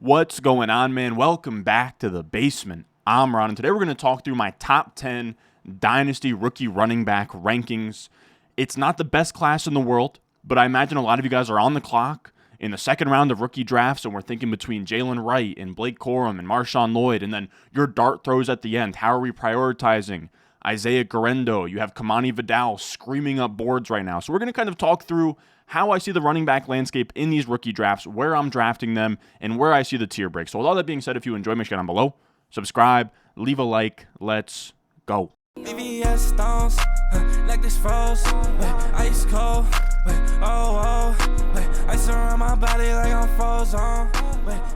What's going on, man? Welcome back to the basement. I'm Ron, and today we're going to talk through my top 10 Dynasty rookie running back rankings. It's not the best class in the world, but I imagine a lot of you guys are on the clock in the second round of rookie drafts, and we're thinking between Jaylen Wright and Blake Corum and Marshawn Lloyd, and then your dart throws at the end. How are we prioritizing? Isaiah Guerendo, you have Kimani Vidal screaming up boards right now. So we're going to kind of talk through how I see the running back landscape in these rookie drafts, where I'm drafting them, and where I see the tier break. So with all that being said, if you enjoy, make sure down below, subscribe, leave a like. Let's go. VVS stones, like this froze, ice cold, ice around my body like I'm frozen.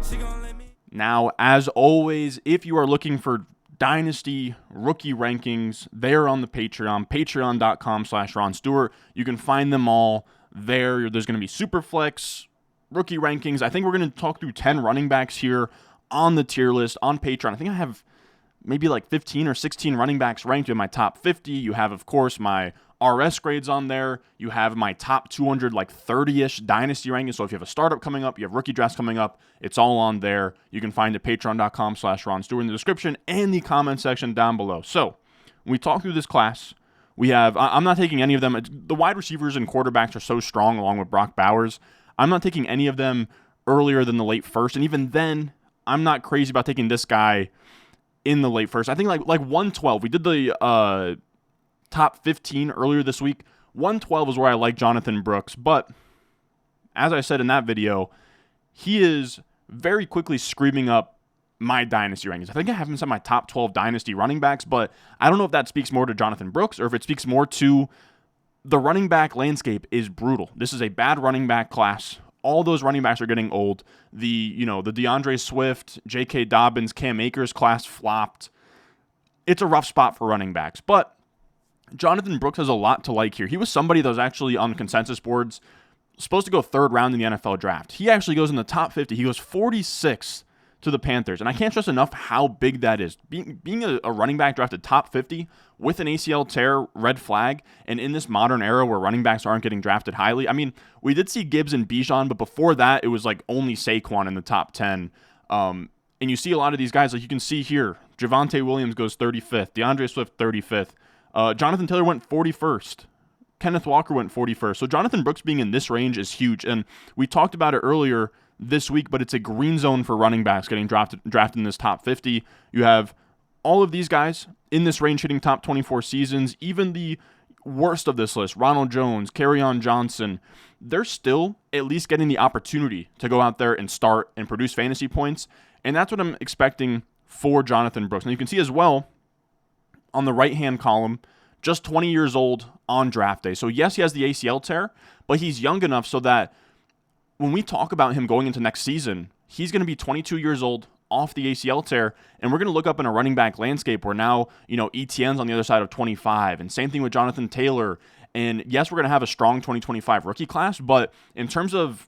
She gon' let me. Now, as always, if you are looking for Dynasty rookie rankings, they're on the Patreon, patreon.com/Ron Stewart. You can find them all there. There's going to be Superflex rookie rankings. I think we're going to talk through 10 running backs here on the tier list on Patreon. I think I have maybe like 15 or 16 running backs ranked in my top 50. You have, of course, my RS grades on there. You have my top 200, like 30-ish Dynasty rankings. So if you have a startup coming up, you have rookie drafts coming up, it's all on there. You can find it patreon.com/Ron Stewart in the description and the comment section down below. So when we talk through this class, we have, I'm not taking any of them. The wide receivers and quarterbacks are so strong along with Brock Bowers. I'm not taking any of them earlier than the late first. And even then, I'm not crazy about taking this guy in the late first. I think like 112. We did the top 15 earlier this week. 112 is where I like Jonathon Brooks. But as I said in that video, he is very quickly screaming up my Dynasty rankings. I think I have him in my top 12 Dynasty running backs, but I don't know if that speaks more to Jonathon Brooks or if it speaks more to the running back landscape is brutal. This is a bad running back class. All those running backs are getting old. The DeAndre Swift, J.K. Dobbins, Cam Akers class flopped. It's a rough spot for running backs, but Jonathon Brooks has a lot to like here. He was somebody that was actually on consensus boards supposed to go third round in the NFL draft. He actually goes in the top 50. He goes 46th to the Panthers, and I can't stress enough how big that is. Being a running back drafted top 50 with an ACL tear, red flag, and in this modern era where running backs aren't getting drafted highly. I mean, we did see Gibbs and Bijan, but before that, it was like only Saquon in the top 10. And you see a lot of these guys, like you can see here, Javonte Williams goes 35th, DeAndre Swift 35th, Jonathan Taylor went 41st. Kenneth Walker went 41st. So Jonathon Brooks being in this range is huge. And we talked about it earlier this week, but it's a green zone for running backs getting drafted in this top 50. You have all of these guys in this range hitting top 24 seasons. Even the worst of this list, Ronald Jones, Kerryon Johnson, they're still at least getting the opportunity to go out there and start and produce fantasy points. And that's what I'm expecting for Jonathon Brooks. And you can see as well on the right-hand column, just 20 years old on draft day. So yes, he has the ACL tear, but he's young enough so that when we talk about him going into next season, he's going to be 22 years old off the ACL tear, and we're going to look up in a running back landscape where now, ETN's on the other side of 25, and same thing with Jonathan Taylor. And yes, we're going to have a strong 2025 rookie class, but in terms of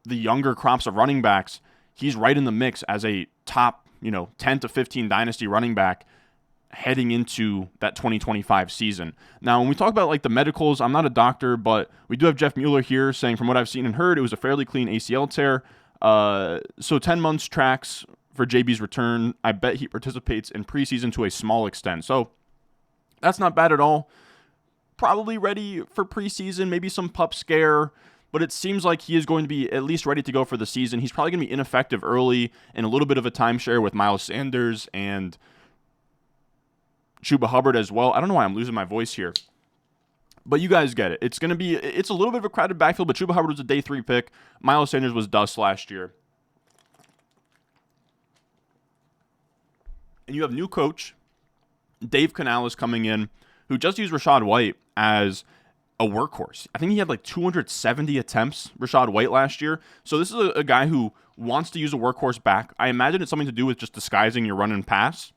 the younger crops of running backs, he's right in the mix as a top, 10 to 15 dynasty running back heading into that 2025 season. Now, when we talk about like the medicals, I'm not a doctor, but we do have Jeff Mueller here saying from what I've seen and heard, it was a fairly clean ACL tear. So 10 months tracks for JB's return. I bet he participates in preseason to a small extent. So that's not bad at all. Probably ready for preseason, maybe some pup scare, but it seems like he is going to be at least ready to go for the season. He's probably going to be ineffective early and a little bit of a timeshare with Miles Sanders and Chuba Hubbard as well. I don't know why I'm losing my voice here, but you guys get it. It's a little bit of a crowded backfield, but Chuba Hubbard was a day 3 pick. Miles Sanders was dust last year. And you have new coach, Dave Canales, coming in, who just used Rachaad White as a workhorse. I think he had like 270 attempts, Rachaad White, last year. So this is a guy who wants to use a workhorse back. I imagine it's something to do with just disguising your run and pass.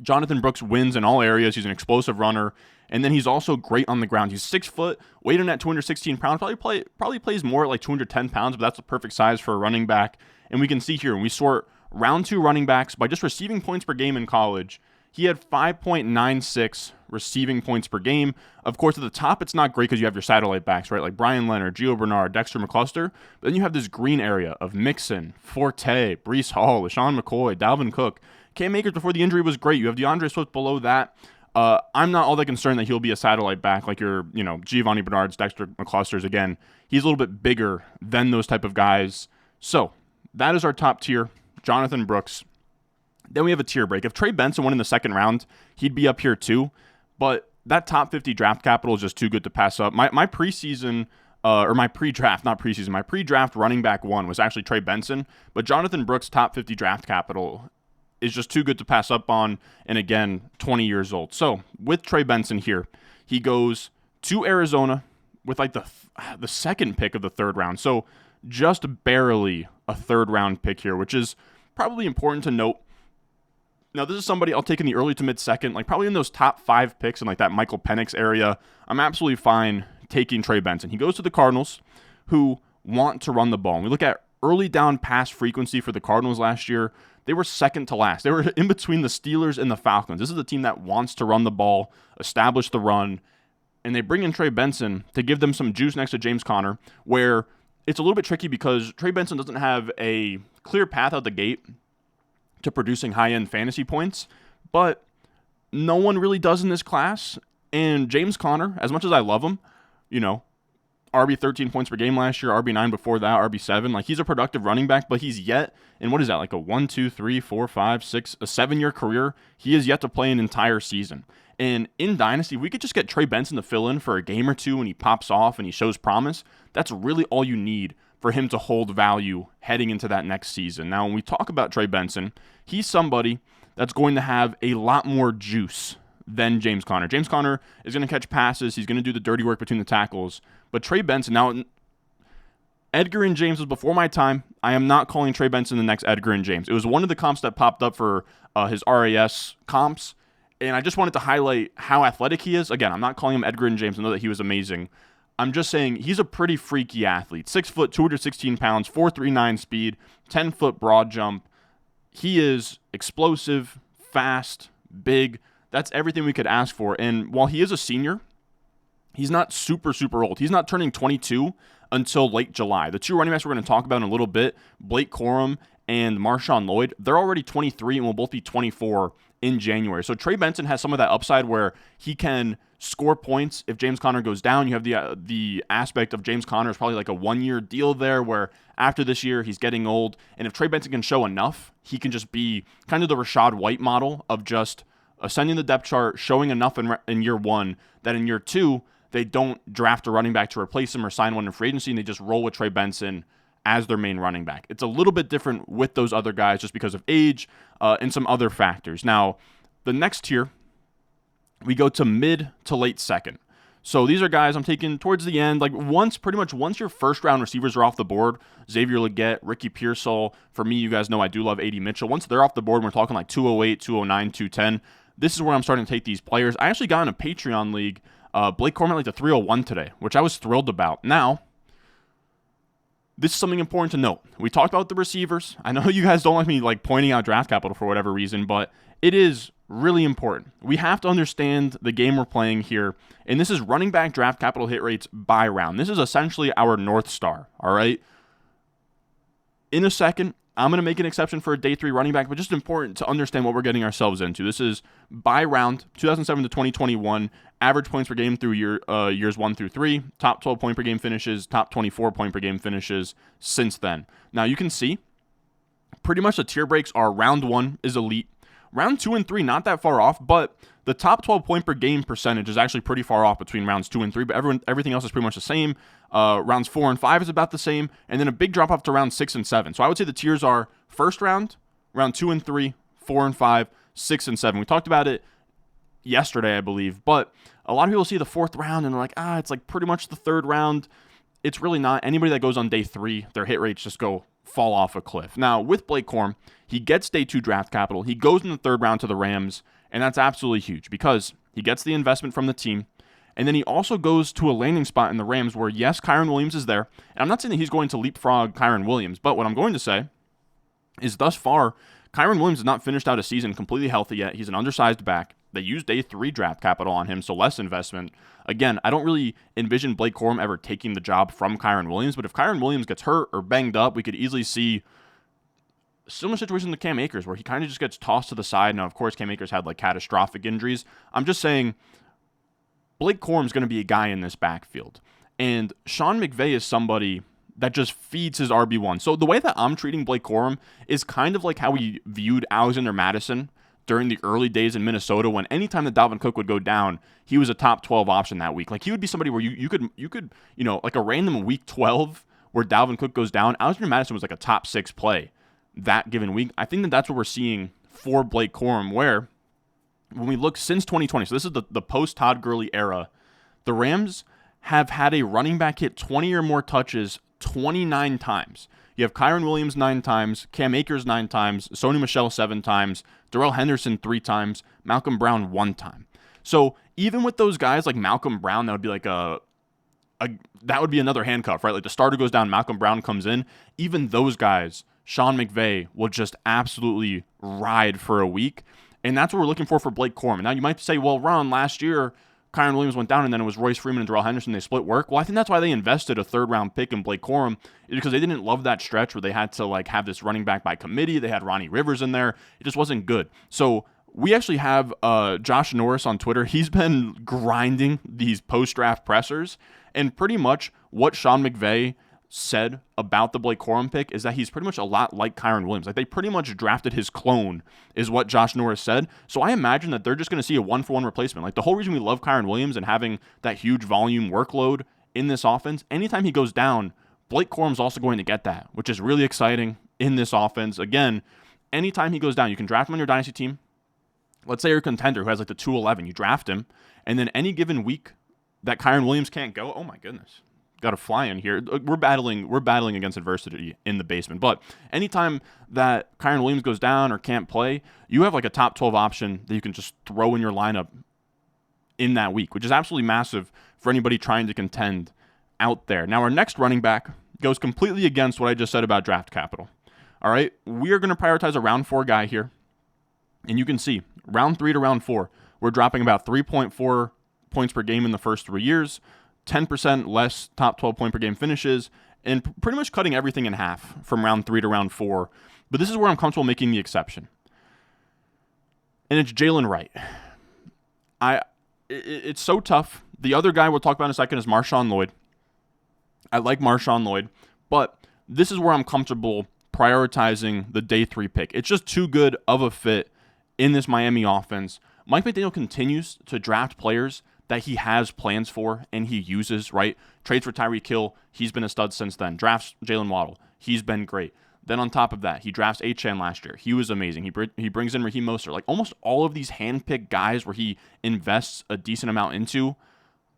Jonathon Brooks wins in all areas. He's an explosive runner, and then he's also great on the ground. He's 6 foot, weighed in at 216 pounds. Probably plays more at like 210 pounds, but that's the perfect size for a running back. And we can see here when we sort round 2 running backs by just receiving points per game in college, He had 5.96 receiving points per game. Of course, at the top, it's not great because you have your satellite backs, right? Like Brian Leonard, Gio Bernard, Dexter McCluster. But then you have this green area of Mixon, Forte, Breece Hall, LaShawn McCoy, Dalvin Cook. Cam Akers before the injury was great. You have DeAndre Swift below that. I'm not all that concerned that he'll be a satellite back like your, Giovanni Bernard's, Dexter McCluster's. Again, he's a little bit bigger than those type of guys. So that is our top tier. Jonathon Brooks. Then we have a tier break. If Trey Benson went in the second round, he'd be up here too. But that top 50 draft capital is just too good to pass up. My preseason, or my pre-draft, not preseason, my pre-draft running back one was actually Trey Benson. But Jonathon Brooks' top 50 draft capital is just too good to pass up on. And again, 20 years old. So with Trey Benson here, he goes to Arizona with like the second pick of the third round. So just barely a third round pick here, which is probably important to note. Now, this is somebody I'll take in the early to mid-second, like probably in those top 5 picks in like that Michael Penix area. I'm absolutely fine taking Trey Benson. He goes to the Cardinals, who want to run the ball. And we look at early down pass frequency for the Cardinals last year. They were second to last. They were in between the Steelers and the Falcons. This is a team that wants to run the ball, establish the run, and they bring in Trey Benson to give them some juice next to James Conner, where it's a little bit tricky because Trey Benson doesn't have a clear path out the gate to producing high-end fantasy points, but no one really does in this class. And James Conner, as much as I love him, RB 13 points per game last year, RB 9 before that, RB 7. Like, he's a productive running back, but he's yet, and what is that, like a 1, 2, 3, 4, 5, 6, a 7-year career? He is yet to play an entire season. And in Dynasty, we could just get Trey Benson to fill in for a game or two and he pops off and he shows promise. That's really all you need for him to hold value heading into that next season. Now, when we talk about Trey Benson, he's somebody that's going to have a lot more juice than James Conner. James Conner is going to catch passes. He's going to do the dirty work between the tackles. But Trey Benson, now, Edgar and James was before my time. I am not calling Trey Benson the next Edgar and James. It was one of the comps that popped up for his RAS comps, and I just wanted to highlight how athletic he is. Again, I'm not calling him Edgar and James. I know that he was amazing. I'm just saying he's a pretty freaky athlete. 6 foot, 216 pounds, 4.39 speed, 10-foot broad jump. He is explosive, fast, big. That's everything we could ask for. And while he is a senior, he's not super, super old. He's not turning 22 until late July. The two running backs we're going to talk about in a little bit, Blake Corum and Marshawn Lloyd, they're already 23 and will both be 24 in January. So Trey Benson has some of that upside where he can score points if James Conner goes down. You have the aspect of James Conner is probably like a 1-year deal there where after this year he's getting old. And if Trey Benson can show enough, he can just be kind of the Rachaad White model of just ascending the depth chart, showing enough in year 1 that in year 2 they don't draft a running back to replace him or sign one in free agency, and they just roll with Trey Benson as their main running back. It's a little bit different with those other guys just because of age and some other factors. Now, the next tier, we go to mid to late second. So these are guys I'm taking towards the end. Like once your first round receivers are off the board, Xavier Legette, Ricky Pearsall, for me, you guys know I do love A.D. Mitchell. Once they're off the board, we're talking like 208, 209, 210. This is where I'm starting to take these players. I actually got in a Patreon league. Blake Corum at like the 301 today, which I was thrilled about. Now, this is something important to note. We talked about the receivers. I know you guys don't like me like pointing out draft capital for whatever reason, but it is really important. We have to understand the game we're playing here, and this is running back draft capital hit rates by round. This is essentially our North Star, all right? In a second, I'm going to make an exception for a day 3 running back, but just important to understand what we're getting ourselves into. This is by round, 2007 to 2021, average points per game through years 1 through 3, top 12 point per game finishes, top 24 point per game finishes since then. Now you can see pretty much the tier breaks are round 1 is elite, round 2 and 3 not that far off, but the top 12 point per game percentage is actually pretty far off between rounds 2 and 3, but everything else is pretty much the same. Rounds 4 and 5 is about the same, and then a big drop off to round 6 and 7. So I would say the tiers are first round, round 2 and 3, 4 and 5, 6 and 7. We talked about it yesterday, I believe, but a lot of people see the 4th round and they're like, it's like pretty much the 3rd round. It's really not. Anybody that goes on day 3, their hit rates just fall off a cliff. Now, with Blake Corum, he gets day 2 draft capital. He goes in the 3rd round to the Rams, and that's absolutely huge because he gets the investment from the team, and then he also goes to a landing spot in the Rams where, yes, Kyren Williams is there, and I'm not saying that he's going to leapfrog Kyren Williams, but what I'm going to say is thus far, Kyren Williams has not finished out a season completely healthy yet. He's an undersized back. They used day 3 draft capital on him, so less investment. Again, I don't really envision Blake Corum ever taking the job from Kyren Williams, but if Kyren Williams gets hurt or banged up, we could easily see similar situation to Cam Akers, where he kind of just gets tossed to the side. Now, of course, Cam Akers had like catastrophic injuries. I'm just saying Blake Corum is going to be a guy in this backfield. And Sean McVay is somebody that just feeds his RB1. So the way that I'm treating Blake Corum is kind of like how we viewed Alexander Mattison during the early days in Minnesota, when anytime that Dalvin Cook would go down, he was a top 12 option that week. Like, he would be somebody where you could, like a random week 12 where Dalvin Cook goes down, Alexander Mattison was like a top 6 play that given week. I think that that's what we're seeing for Blake Corum, where when we look since 2020, so this is the post-Todd Gurley era, the Rams have had a running back hit 20 or more touches 29 times. You have Kyren Williams 9 times, Cam Akers 9 times, Sony Michel 7 times, Darrell Henderson 3 times, Malcolm Brown 1 time. So even with those guys like Malcolm Brown, that would be like that would be another handcuff, right? Like the starter goes down, Malcolm Brown comes in. Even those guys, Sean McVay will just absolutely ride for a week. And that's what we're looking for Blake Corum. Now you might say, well, Ron, last year Kyren Williams went down, and then it was Royce Freeman and Darrell Henderson. They split work. Well, I think that's why they invested a 3rd-round pick in Blake Corum, because they didn't love that stretch where they had to like have this running back by committee. They had Ronnie Rivers in there. It just wasn't good. So we actually have Josh Norris on Twitter. He's been grinding these post-draft pressers, and pretty much what Sean McVay said about the Blake Corum pick is that he's pretty much a lot like Kyren Williams. Like, they pretty much drafted his clone, is what Josh Norris said. So I imagine that they're just going to see a 1-for-1 replacement. Like, the whole reason we love Kyren Williams and having that huge volume workload in this offense, anytime he goes down, Blake Corum's also going to get that, which is really exciting in this offense. Again, anytime he goes down, you can draft him on your Dynasty team. Let's say you're a contender who has like the 211. You draft him, and then any given week that Kyren Williams can't go, oh my goodness. Got a fly in here. We're battling against adversity in the basement. But anytime that Kyren Williams goes down or can't play, you have like a top 12 option that you can just throw in your lineup in that week, which is absolutely massive for anybody trying to contend out there. Now, our next running back goes completely against what I just said about draft capital. All right, we are going to prioritize a round 4 guy here. And you can see round 3 to round 4, we're dropping about 3.4 points per game in the first 3 years. 10% less top 12 point per game finishes, and pretty much cutting everything in half from round 3 to round 4. But this is where I'm comfortable making the exception. And it's Jaylen Wright. It's so tough. The other guy we'll talk about in a second is Marshawn Lloyd. I like Marshawn Lloyd, but this is where I'm comfortable prioritizing the day 3 pick. It's just too good of a fit in this Miami offense. Mike McDaniel continues to draft players that he has plans for and he uses, right? Trades for Tyreek Hill, he's been a stud since then. Drafts Jalen Waddle, he's been great. Then on top of that, he drafts Achane last year. He was amazing. He brings in Raheem Mostert. Like, almost all of these handpicked guys where he invests a decent amount into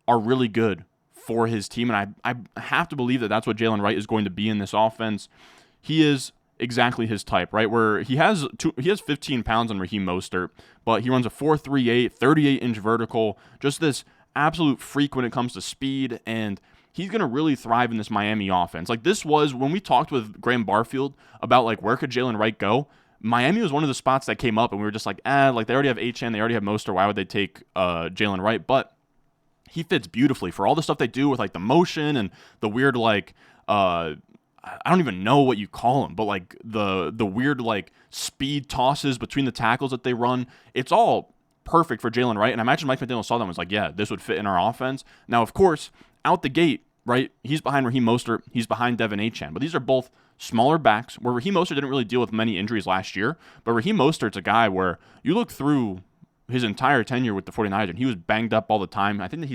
are really good for his team. And I have to believe that that's what Jaylen Wright is going to be in this offense. He is exactly his type, right? Where he has 15 pounds on Raheem Mostert, but he runs a 4.38, 38-inch vertical, just this absolute freak when it comes to speed, and he's going to really thrive in this Miami offense. Like, this was, when we talked with Graham Barfield about, like, where could Jaylen Wright go, Miami was one of the spots that came up, and we were just like, like, they already have Achane, they already have Mostert, why would they take Jaylen Wright? But he fits beautifully for all the stuff they do with, like, the motion and the weird, like, I don't even know what you call them, but like the weird like speed tosses between the tackles that they run. It's all perfect for Jaylen Wright. And I imagine Mike McDaniel saw them and was like, yeah, this would fit in our offense. Now, of course, out the gate, right, he's behind Raheem Mostert, he's behind Devin Achane. But these are both smaller backs where Raheem Mostert didn't really deal with many injuries last year. But Raheem Mostert's a guy where you look through his entire tenure with the 49ers and he was banged up all the time. I think that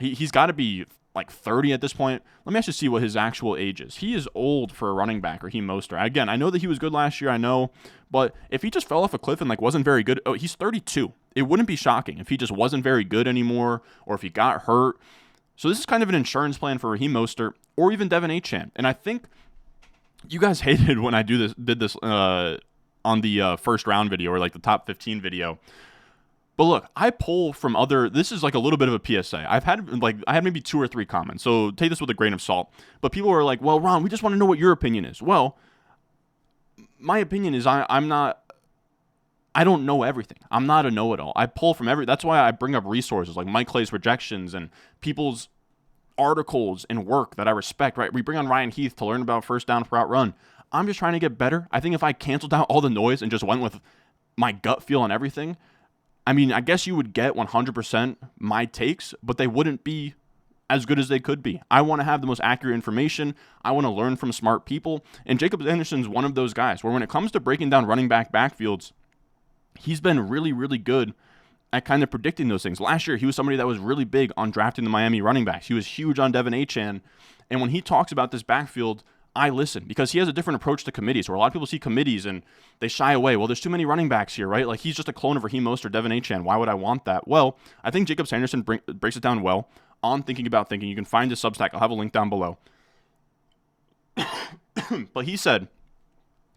he's got to be like 30 at this point. Let me actually see what his actual age is. He is old for a running back, Raheem Mostert. Again, I know that he was good last year, I know, but if he just fell off a cliff and like wasn't very good, he's 32. It wouldn't be shocking if he just wasn't very good anymore or if he got hurt. So this is kind of an insurance plan for Raheem Mostert or even Devin Achane. And I think you guys hated when I did this on the first round video or like the top 15 video. But look, I pull from this is like a little bit of a PSA. I had maybe 2 or 3 comments, so take this with a grain of salt. But people are like, well, Ron, we just want to know what your opinion is. Well, my opinion is I'm not I don't know everything. I'm not a know-it-all. I pull from that's why I bring up resources like Mike Clay's projections and people's articles and work that I respect, right? We bring on Ryan Heath to learn about first down route run. I'm just trying to get better. I think if I canceled out all the noise and just went with my gut feel on everything, I mean, I guess you would get 100% my takes, but they wouldn't be as good as they could be. I want to have the most accurate information. I want to learn from smart people. And Jacob Anderson's one of those guys where when it comes to breaking down running back backfields, he's been really, really good at kind of predicting those things. Last year, he was somebody that was really big on drafting the Miami running backs. He was huge on Devin Achane. And when he talks about this backfield, I listen because he has a different approach to committees where a lot of people see committees and they shy away. Well, there's too many running backs here, right? Like he's just a clone of Raheem Mostert or Devin Achane. Why would I want that? Well, I think Jacob Sanderson breaks it down well on Thinking About Thinking. You can find his Substack. I'll have a link down below. But he said,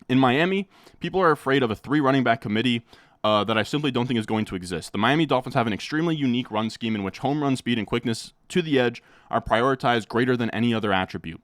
in Miami, people are afraid of a 3 running back committee that I simply don't think is going to exist. The Miami Dolphins have an extremely unique run scheme in which home run speed and quickness to the edge are prioritized greater than any other attribute.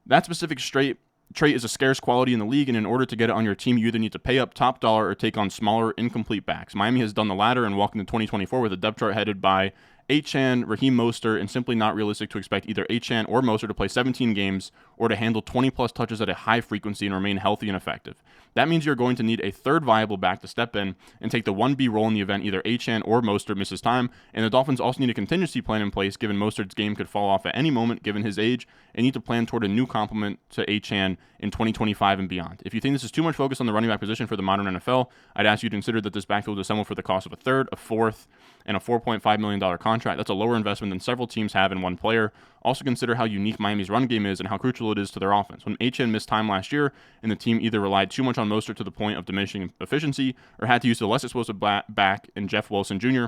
That specific trait is a scarce quality in the league, and in order to get it on your team, you either need to pay up top dollar or take on smaller, incomplete backs. Miami has done the latter and walked into 2024 with a depth chart headed by Achane, Raheem Mostert, and simply not realistic to expect either Achane or Mostert to play 17 games or to handle 20-plus touches at a high frequency and remain healthy and effective. That means you're going to need a third viable back to step in and take the 1B role in the event either Achane or Mostert misses time, and the Dolphins also need a contingency plan in place given Mostert's game could fall off at any moment given his age, and need to plan toward a new complement to Achane in 2025 and beyond. If you think this is too much focus on the running back position for the modern NFL, I'd ask you to consider that this backfield is assembled for the cost of a third, a fourth, and a $4.5 million contract. That's a lower investment than several teams have in one player. Also consider how unique Miami's run game is and how crucial it is to their offense. When Achane missed time last year and the team either relied too much on Mostert to the point of diminishing efficiency or had to use the less explosive back in Jeff Wilson Jr.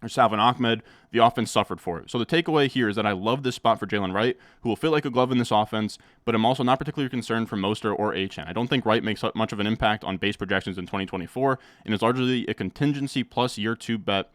or Salvin Ahmed, the offense suffered for it. So the takeaway here is that I love this spot for Jaylen Wright, who will fit like a glove in this offense, but I'm also not particularly concerned for Mostert or Achane. I don't think Wright makes much of an impact on base projections in 2024 and is largely a contingency plus year 2 bet,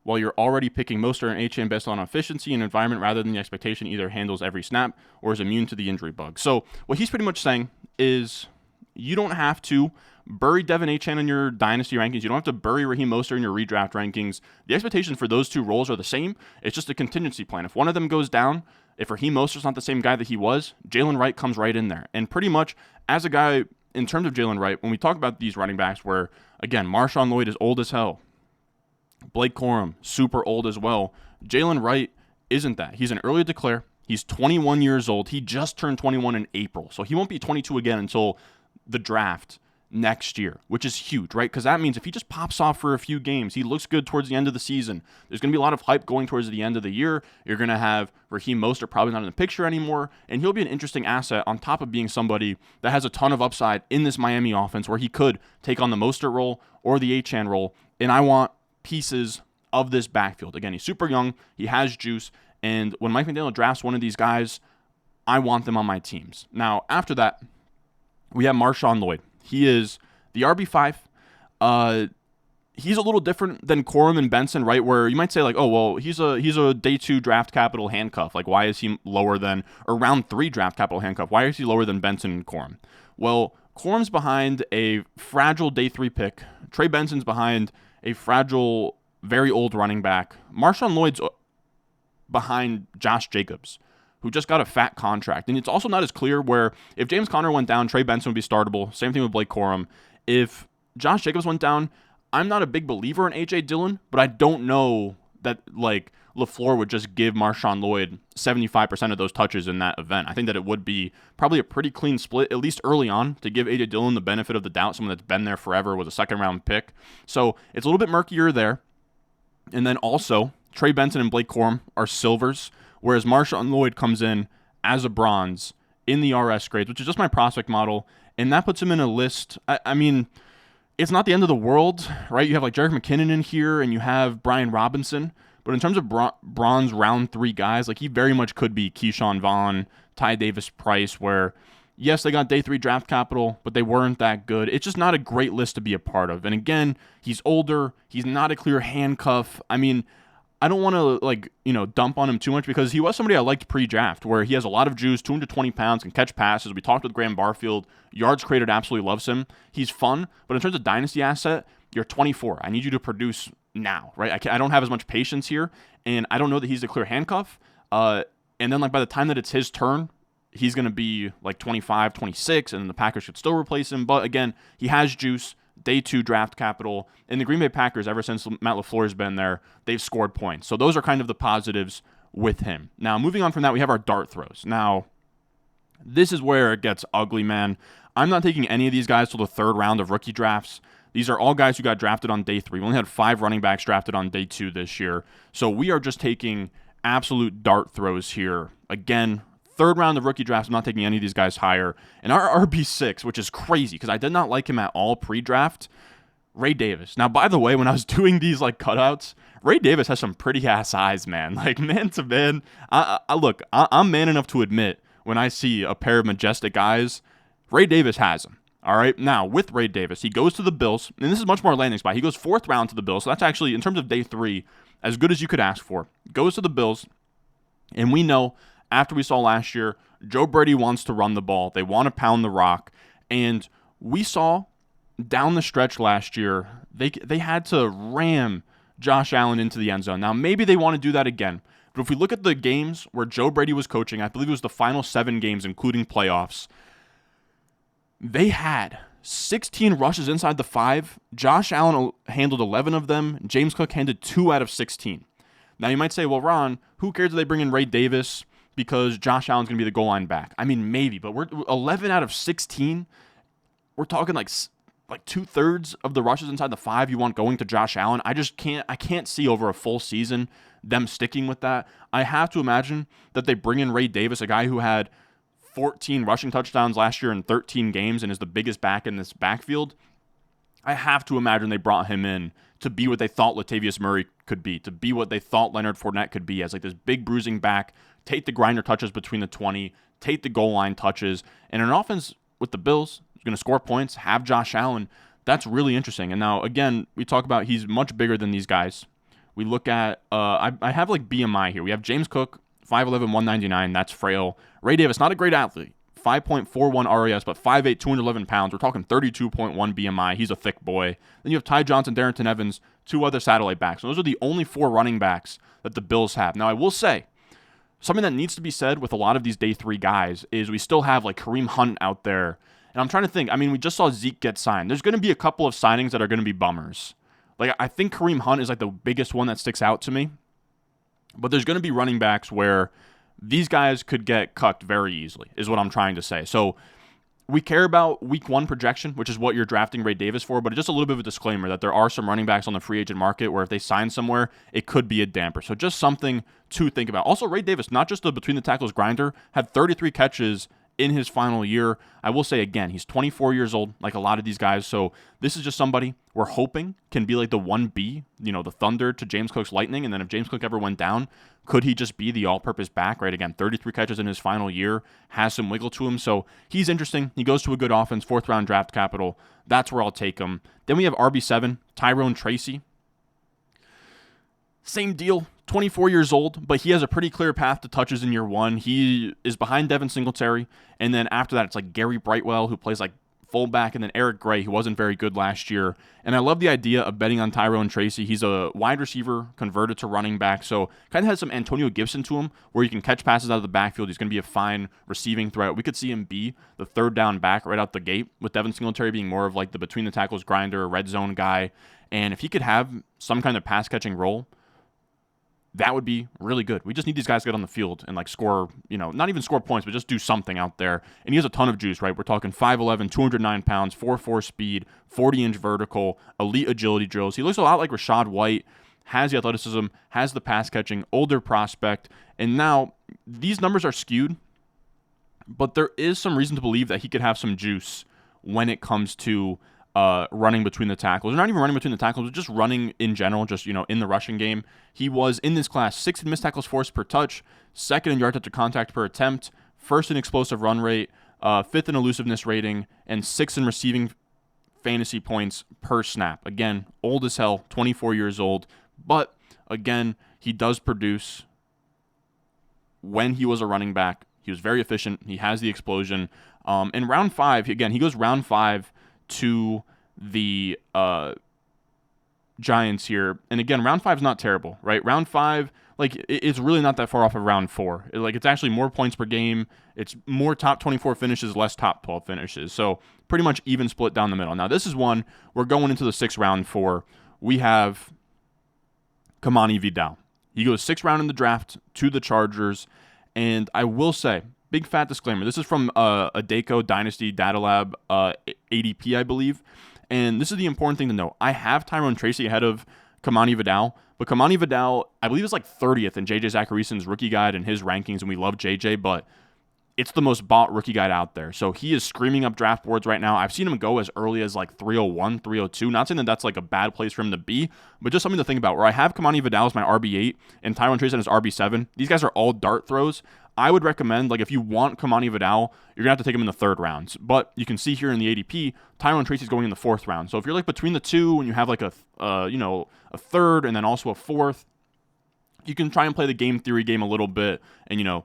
while you're already picking Mostert and Achane based on efficiency and environment rather than the expectation either handles every snap or is immune to the injury bug. So what he's pretty much saying is you don't have to bury Devin Achane in your dynasty rankings. You don't have to bury Raheem Mostert in your redraft rankings. The expectations for those two roles are the same. It's just a contingency plan. If one of them goes down, if Raheem Mostert's not the same guy that he was, Jaylen Wright comes right in there. And pretty much as a guy, in terms of Jaylen Wright, when we talk about these running backs where, again, Marshawn Lloyd is old as hell, Blake Corum, super old as well. Jaylen Wright isn't that. He's an early declare. He's 21 years old. He just turned 21 in April. So he won't be 22 again until the draft next year, which is huge, right? Because that means if he just pops off for a few games, he looks good towards the end of the season. There's going to be a lot of hype going towards the end of the year. You're going to have Raheem Mostert probably not in the picture anymore, and he'll be an interesting asset on top of being somebody that has a ton of upside in this Miami offense where he could take on the Mostert role or the Achane role, and I want pieces of this backfield. Again, he's super young. He has juice. And when Mike McDaniel drafts one of these guys, I want them on my teams. Now, after that, we have Marshawn Lloyd. He is the RB5. He's a little different than Corum and Benson, right? Where you might say like, oh, well, he's a day 2 draft capital handcuff. Like, why is he lower than, or round 3 draft capital handcuff? Why is he lower than Benson and Corum? Well, Corum's behind a fragile day 3 pick. Trey Benson's behind a fragile, very old running back. Marshawn Lloyd's behind Josh Jacobs, who just got a fat contract. And it's also not as clear where if James Conner went down, Trey Benson would be startable. Same thing with Blake Corum. If Josh Jacobs went down, I'm not a big believer in A.J. Dillon, but I don't know that like LaFleur would just give Marshawn Lloyd 75% of those touches in that event. I think that it would be probably a pretty clean split, at least early on, to give A.J. Dillon the benefit of the doubt, someone that's been there forever, was a second-round pick. So it's a little bit murkier there. And then also, Trey Benson and Blake Corum are silvers, whereas Marshawn Lloyd comes in as a bronze in the RS grades, which is just my prospect model, and that puts him in a list. I mean, it's not the end of the world, right? You have like Jerick McKinnon in here, and you have Brian Robinson, but in terms of bronze round 3 guys, like he very much could be Keyshawn Vaughn, Ty Davis Price, where yes, they got day 3 draft capital, but they weren't that good. It's just not a great list to be a part of. And again, he's older. He's not a clear handcuff. I mean, I don't want to dump on him too much because he was somebody I liked pre-draft, where he has a lot of juice, 220 pounds, can catch passes. We talked with Graham Barfield. Yards created absolutely loves him. He's fun, but in terms of dynasty asset, you're 24. I need you to produce now, right? I don't have as much patience here, and I don't know that he's the clear handcuff. And then, like, by the time that it's his turn, he's going to be like 25, 26, and the Packers should still replace him. But again, he has juice, day 2 draft capital. And the Green Bay Packers, ever since Matt LaFleur has been there, they've scored points. So those are kind of the positives with him. Now, moving on from that, we have our dart throws. Now, this is where it gets ugly, man. I'm not taking any of these guys till the 3rd round of rookie drafts. These are all guys who got drafted on day 3. We only had 5 running backs drafted on day 2 this year. So we are just taking absolute dart throws here. Again, 3rd round of rookie drafts, I'm not taking any of these guys higher. And our RB6, which is crazy because I did not like him at all pre-draft, Ray Davis. Now, by the way, when I was doing these like cutouts, Ray Davis has some pretty ass eyes, man. Like, man to man. I'm man enough to admit when I see a pair of majestic eyes, Ray Davis has them. All right. Now, with Ray Davis, he goes to the Bills, and this is much more landing spot. He goes 4th round to the Bills. So that's actually, in terms of day 3, as good as you could ask for. Goes to the Bills, and we know, after we saw last year, Joe Brady wants to run the ball. They want to pound the rock. And we saw down the stretch last year, they had to ram Josh Allen into the end zone. Now, maybe they want to do that again. But if we look at the games where Joe Brady was coaching, I believe it was the final 7 games, including playoffs, they had 16 rushes inside the 5. Josh Allen handled 11 of them. James Cook handled 2 out of 16. Now, you might say, well, Ron, who cares if they bring in Ray Davis because Josh Allen's going to be the goal line back? I mean, maybe, but we're 11 out of 16. We're talking like 2/3 of the rushes inside the 5 you want going to Josh Allen. I can't see over a full season them sticking with that. I have to imagine that they bring in Ray Davis, a guy who had 14 rushing touchdowns last year in 13 games and is the biggest back in this backfield. I have to imagine they brought him in to be what they thought Latavius Murray could be, to be what they thought Leonard Fournette could be, as like this big bruising back, take the grinder touches between the 20, take the goal line touches, and an offense with the Bills is going to score points, have Josh Allen. That's really interesting. And now, again, we talk about he's much bigger than these guys. We look at, I have like BMI here. We have James Cook, 5'11", 199. That's frail. Ray Davis, not a great athlete. 5.41 RAS, but 5'8", 211 pounds. We're talking 32.1 BMI. He's a thick boy. Then you have Ty Johnson, Darrington Evans, 2 other satellite backs. And those are the only 4 running backs that the Bills have. Now, I will say, something that needs to be said with a lot of these day 3 guys is we still have like Kareem Hunt out there. And I'm trying to think. I mean, we just saw Zeke get signed. There's going to be a couple of signings that are going to be bummers. Like, I think Kareem Hunt is like the biggest one that sticks out to me. But there's going to be running backs where these guys could get cucked very easily, is what I'm trying to say. So we care about week 1 projection, which is what you're drafting Ray Davis for, but just a little bit of a disclaimer that there are some running backs on the free agent market where if they sign somewhere, it could be a damper. So just something to think about. Also, Ray Davis, not just the between the tackles grinder, had 33 catches in his final year. I will say again, he's 24 years old, like a lot of these guys. So this is just somebody we're hoping can be like the 1B, the Thunder to James Cook's Lightning. And then if James Cook ever went down, could he just be the all-purpose back, right? Again, 33 catches in his final year, has some wiggle to him. So he's interesting. He goes to a good offense, 4th round draft capital. That's where I'll take him. Then we have RB7, Tyrone Tracy. Same deal, 24 years old, but he has a pretty clear path to touches in year 1. He is behind Devin Singletary, and then after that, it's like Gary Brightwell, who plays like fullback, and then Eric Gray, who wasn't very good last year. And I love the idea of betting on Tyrone Tracy. He's a wide receiver converted to running back, so kind of has some Antonio Gibson to him, where he can catch passes out of the backfield. He's going to be a fine receiving threat. We could see him be the 3rd down back right out the gate, with Devin Singletary being more of like the between the tackles grinder, red zone guy. And if he could have some kind of pass catching role, that would be really good. We just need these guys to get on the field and like score, not even score points, but just do something out there. And he has a ton of juice, right? We're talking 5'11", 209 pounds, 4.4 speed, 40-inch vertical, elite agility drills. He looks a lot like Rachaad White, has the athleticism, has the pass catching, older prospect. And now these numbers are skewed, but there is some reason to believe that he could have some juice when it comes to running between the tackles. Or not even running between the tackles, but just running in general, just, in the rushing game. He was, in this class, 6th in missed tackles forced per touch, 2nd in yards after contact per attempt, 1st in explosive run rate, 5th in elusiveness rating, and 6th in receiving fantasy points per snap. Again, old as hell, 24 years old. But, again, he does produce. When he was a running back, he was very efficient. He has the explosion. In round 5, again, he goes round 5 to the Giants here. And again, round 5 is not terrible, right? Round 5, like, it's really not that far off of round 4. It's actually more points per game. It's more top 24 finishes, less top 12 finishes. So pretty much even split down the middle. Now, this is one, we're going into the 6th round for. We have Kimani Vidal. He goes 6th round in the draft to the Chargers. And I will say, big fat disclaimer, this is from a Daco Dynasty Data Lab ADP, I believe. And this is the important thing to know. I have Tyrone Tracy ahead of Kimani Vidal, but Kimani Vidal, I believe, is like 30th in JJ Zacharyason's rookie guide and his rankings, and we love JJ, but it's the most bought rookie guide out there. So he is screaming up draft boards right now. I've seen him go as early as like 301, 302. Not saying that that's like a bad place for him to be, but just something to think about. Where I have Kimani Vidal as my RB8 and Tyrone Tracy as RB7. These guys are all dart throws. I would recommend, like, if you want Kimani Vidal, you're going to have to take him in the 3rd rounds. But you can see here in the ADP, Tyrone Tracy's going in the 4th round. So if you're like between the two and you have like a 3rd and then also a 4th, you can try and play the game theory game a little bit and,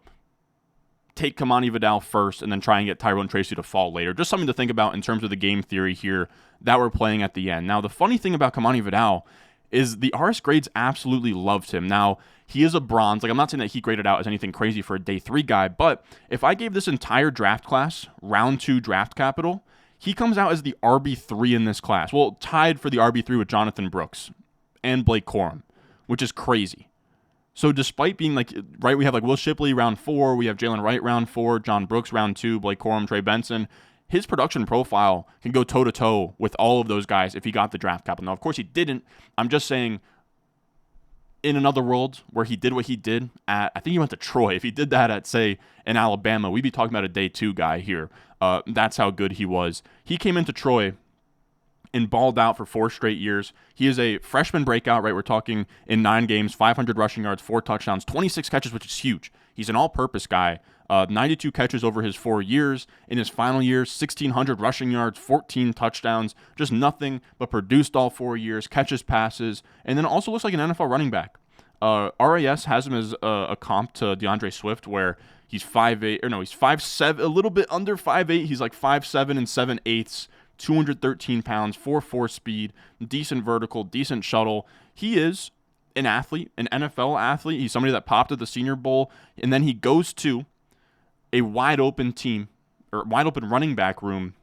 take Kimani Vidal first and then try and get Tyrone Tracy to fall later. Just something to think about in terms of the game theory here that we're playing at the end. Now, the funny thing about Kimani Vidal is the RS grades absolutely loved him. Now, he is a bronze. Like, I'm not saying that he graded out as anything crazy for a day 3 guy, but if I gave this entire draft class round 2 draft capital, he comes out as the RB3 in this class. Well, tied for the RB3 with Jonathon Brooks and Blake Corum, which is crazy. So despite being like, right, we have like Will Shipley round 4, we have Jaylen Wright round 4, John Brooks round 2, Blake Corum, Trey Benson. His production profile can go toe-to-toe with all of those guys if he got the draft capital. Now, of course, he didn't. I'm just saying, in another world where he did what he did at, I think he went to Troy. If he did that at, say, in Alabama, we'd be talking about a day 2 guy here. That's how good he was. He came into Troy and balled out for 4 straight years. He is a freshman breakout, right? We're talking in 9 games, 500 rushing yards, 4 touchdowns, 26 catches, which is huge. He's an all-purpose guy. 92 catches over his 4 years. In his final year, 1,600 rushing yards, 14 touchdowns, just nothing but produced all 4 years, catches passes, and then also looks like an NFL running back. RAS has him as a comp to DeAndre Swift, where he's 5'8", or no, he's 5'7", a little bit under 5'8". He's like 5'7" and 7/8", 213 pounds, 4.4 speed, decent vertical, decent shuttle. He is an athlete, an NFL athlete. He's somebody that popped at the Senior Bowl, and then he goes to a wide open team, or wide open running back room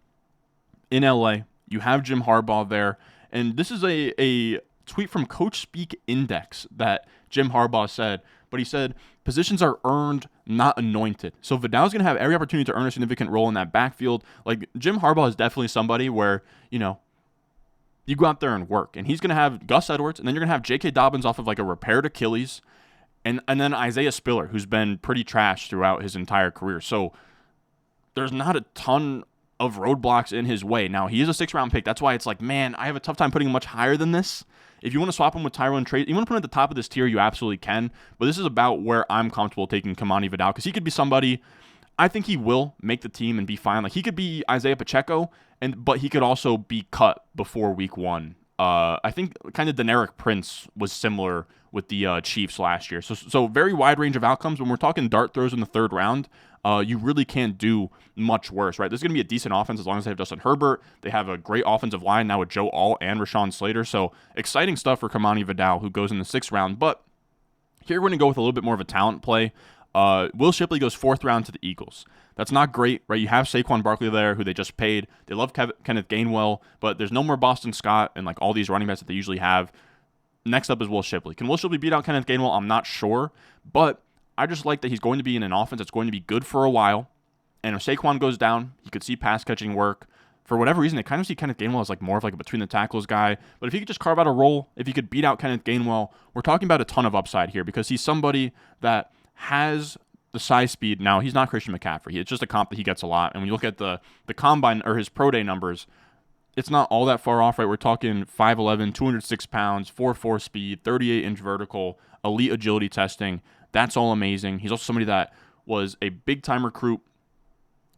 in LA. You have Jim Harbaugh there, and this is a tweet from Coach Speak Index that Jim Harbaugh said, but he said, positions are earned, not anointed. So Vidal's going to have every opportunity to earn a significant role in that backfield. Like, Jim Harbaugh is definitely somebody where, you go out there and work. And he's going to have Gus Edwards, and then you're going to have J.K. Dobbins off of like a repaired Achilles, and then Isaiah Spiller, who's been pretty trash throughout his entire career. So there's not a ton of roadblocks in his way. Now, he is a 6th-round pick. That's why it's like, man, I have a tough time putting him much higher than this. If you want to swap him with Tyrone Tracy, you want to put him at the top of this tier, you absolutely can. But this is about where I'm comfortable taking Kimani Vidal, because he could be somebody, I think he will make the team and be fine. Like, he could be Isaiah Pacheco, but he could also be cut before week 1. I think kind of Deneric Prince was similar with the Chiefs last year. So very wide range of outcomes. When we're talking dart throws in the 3rd round, you really can't do much worse, right? This is going to be a decent offense as long as they have Justin Herbert. They have a great offensive line now with Joe Alt and Rashawn Slater. So exciting stuff for Kimani Vidal, who goes in the 6th round. But here we're going to go with a little bit more of a talent play. Will Shipley goes 4th round to the Eagles. That's not great, right? You have Saquon Barkley there, who they just paid. They love Kenneth Gainwell, but there's no more Boston Scott and like all these running backs that they usually have. Next up is Will Shipley. Can Will Shipley beat out Kenneth Gainwell? I'm not sure, but I just like that he's going to be in an offense that's going to be good for a while. And if Saquon goes down, you could see pass catching work. For whatever reason, they kind of see Kenneth Gainwell as like more of like a between the tackles guy. But if he could just carve out a role, if he could beat out Kenneth Gainwell, we're talking about a ton of upside here, because he's somebody that has the size speed. Now, he's not Christian McCaffrey. It's just a comp that he gets a lot. And when you look at the combine or his pro day numbers, it's not all that far off, right? We're talking 5'11", 206 pounds, 4.4 speed, 38-inch vertical, elite agility testing. That's all amazing. He's also somebody that was a big-time recruit.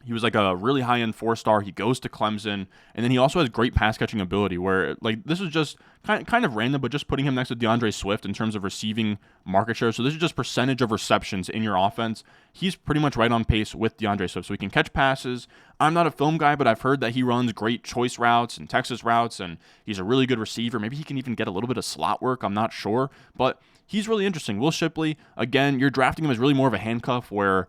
He was like a really high-end 4-star. He goes to Clemson, and then he also has great pass-catching ability where, like, this is just kind of random, but just putting him next to DeAndre Swift in terms of receiving market share. So this is just percentage of receptions in your offense. He's pretty much right on pace with DeAndre Swift. So he can catch passes. I'm not a film guy, but I've heard that he runs great choice routes and Texas routes, and he's a really good receiver. Maybe he can even get a little bit of slot work. I'm not sure, but he's really interesting. Will Shipley, again, you're drafting him as really more of a handcuff where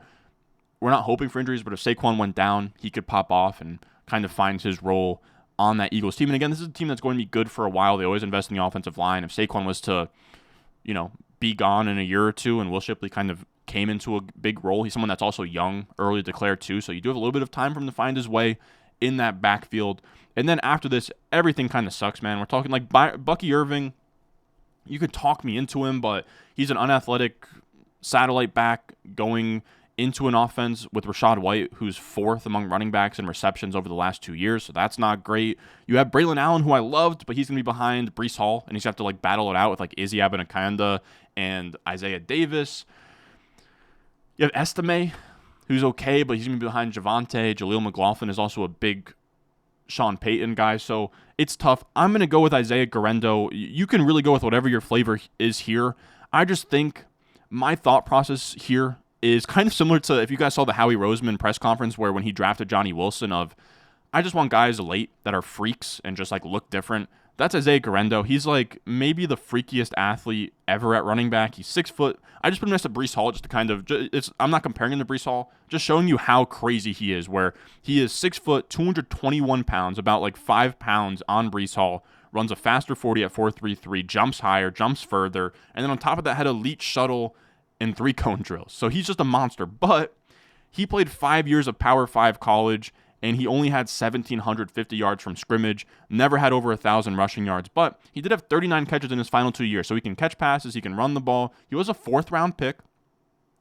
we're not hoping for injuries, but if Saquon went down, he could pop off and kind of find his role on that Eagles team. And again, this is a team that's going to be good for a while. They always invest in the offensive line. If Saquon was to, be gone in a year or two and Will Shipley kind of came into a big role, he's someone that's also young, early to declare too. So you do have a little bit of time for him to find his way in that backfield. And then after this, everything kind of sucks, man. We're talking like Bucky Irving. You could talk me into him, but he's an unathletic satellite back going into an offense with Rachaad White, who's 4th among running backs in receptions over the last 2 years, so that's not great. You have Braylon Allen, who I loved, but he's going to be behind Breece Hall, and he's going to have to battle it out with Izzy Abanikanda and Isaiah Davis. You have Estime, who's okay, but he's going to be behind Javonte. Jaleel McLaughlin is also a big Sean Payton guy, so it's tough. I'm going to go with Isaiah Guerendo. You can really go with whatever your flavor is here. I just think my thought process here is kind of similar to if you guys saw the Howie Roseman press conference where when he drafted Johnny Wilson I just want guys late that are freaks and just look different. That's Isaiah Guerendo. He's maybe the freakiest athlete ever at running back. He's 6 foot. I just put him next to Breece Hall just to kind of, I'm not comparing him to Breece Hall, just showing you how crazy he is, where he is 6 foot, 221 pounds, about 5 pounds on Breece Hall, runs a faster 40 at 4.33, jumps higher, jumps further, and then on top of that had elite shuttle and 3-cone drills. So he's just a monster. But he played 5 years of Power 5 college, and he only had 1,750 yards from scrimmage, never had over 1,000 rushing yards. But he did have 39 catches in his final 2 years. So he can catch passes, he can run the ball. He was a 4th-round pick,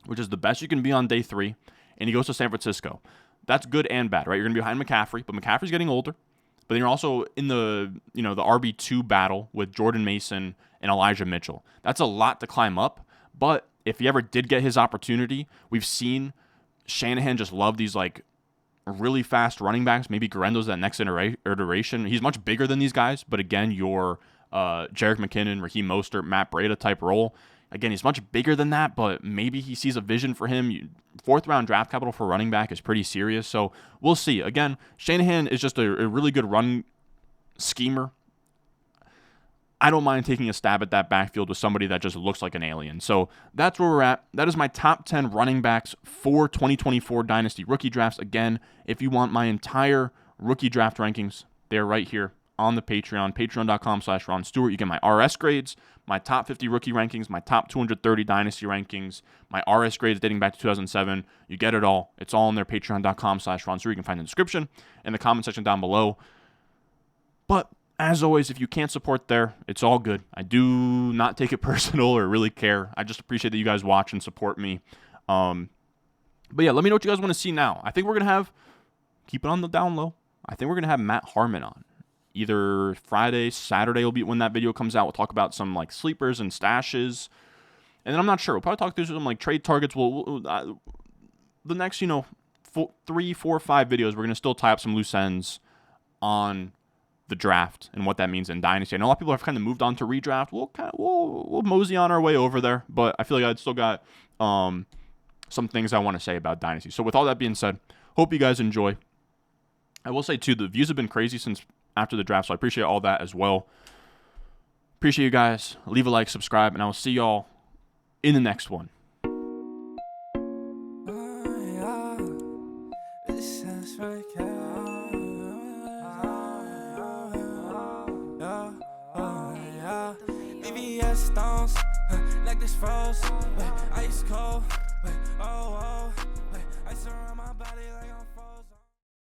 which is the best you can be on day 3, and he goes to San Francisco. That's good and bad, right? You're going to be behind McCaffrey, but McCaffrey's getting older. But then you're also in the RB2 battle with Jordan Mason and Elijah Mitchell. That's a lot to climb up, but if he ever did get his opportunity, we've seen Shanahan just love these really fast running backs. Maybe Guerendo's that next iteration. He's much bigger than these guys, but again, your Jerick McKinnon, Raheem Mostert, Matt Breida type role. Again, he's much bigger than that, but maybe he sees a vision for him. 4th-round draft capital for running back is pretty serious, so we'll see. Again, Shanahan is just a really good run schemer. I don't mind taking a stab at that backfield with somebody that just looks like an alien. So that's where we're at. That is my top 10 running backs for 2024 Dynasty rookie drafts. Again, if you want my entire rookie draft rankings, they're right here on the Patreon, patreon.com/Ron Stewart. You get my RS grades, my top 50 rookie rankings, my top 230 Dynasty rankings, my RS grades dating back to 2007. You get it all. It's all in there, patreon.com/Ron Stewart. You can find the description and the comment section down below. But as always, if you can't support there, it's all good. I do not take it personal or really care. I just appreciate that you guys watch and support me. But yeah, let me know what you guys want to see now. I think we're going to keep it on the down low. I think we're going to have Matt Harmon on. Either Friday, Saturday will be when that video comes out. We'll talk about some sleepers and stashes. And then I'm not sure. We'll probably talk through some trade targets. The next, 3, 4, 5 videos, we're going to still tie up some loose ends on the draft and what that means in Dynasty. I know a lot of people have kind of moved on to redraft. We'll mosey on our way over there, but I feel like I've still got some things I want to say about Dynasty. So with all that being said, hope you guys enjoy. I will say too, the views have been crazy since after the draft, so I appreciate all that as well. Appreciate you guys. Leave a like, subscribe, and I will see y'all in the next one. Stones, like this froze, ice cold, ice around my body like